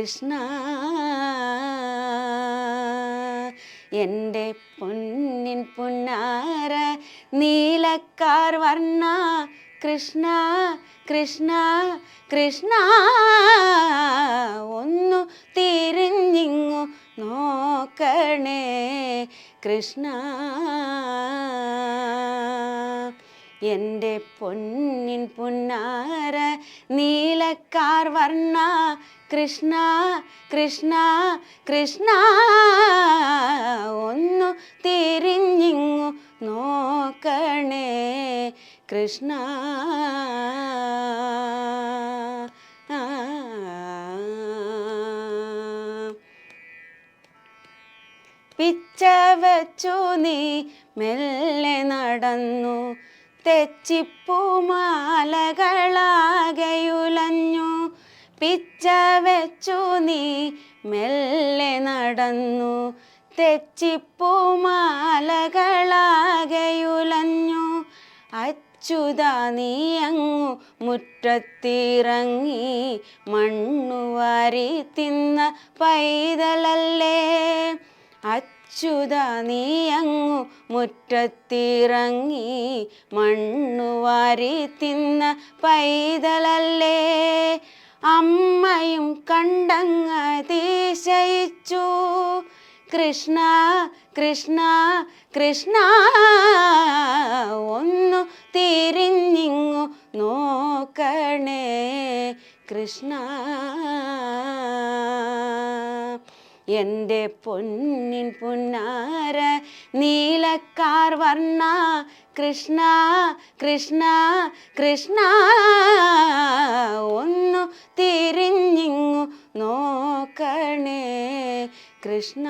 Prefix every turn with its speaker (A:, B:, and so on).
A: കൃഷ്ണ. എൻ്റെ പൊന്നിൻ പുന്നാര നീലക്കാർ വർണ്ണ കൃഷ്ണ കൃഷ്ണ കൃഷ്ണ, ഒന്നു തിരിഞ്ഞിങ്ങു നോക്കണേ കൃഷ്ണ. എൻ്റെ പൊന്നിൻ പുന്നാര നീലക്കാർ വർണ്ണ കൃഷ്ണ കൃഷ്ണ കൃഷ്ണ, ഒന്നു തിരിഞ്ഞിങ്ങു നോക്കണേ കൃഷ്ണ. പിച്ച വച്ചു നീ മെല്ലെ നടന്നു, തെച്ചിപ്പൂമാലകളാകെയുലഞ്ഞു. പിച്ച വെച്ചു നീ മെല്ലെ നടന്നു, തെച്ചിപ്പൂമാലകളാകെയുലഞ്ഞു. അച്യുതാ നീ അങ്ങു മുറ്റത്തിറങ്ങി, മണ്ണുവാരി തിന്ന പൈതലല്ലേ. അച്യുതാ നീ അങ്ങു മുറ്റത്തിറങ്ങി, മണ്ണുവാരി തിന്ന പൈതലല്ലേ. അമ്മയും കണ്ടങ്ങതിശയിച്ചു കൃഷ്ണ കൃഷ്ണ കൃഷ്ണ, ഒന്നു തിരിഞ്ഞിങ്ങു നോക്കണേ കൃഷ്ണ. എൻ്റെ പൊന്നിൻ പുന്നാര നീലക്കാർ വർണ്ണ കൃഷ്ണ കൃഷ്ണ കൃഷ്ണ, ഒന്നു തിരിഞ്ഞിങ്ങു നോക്കണേ കൃഷ്ണ.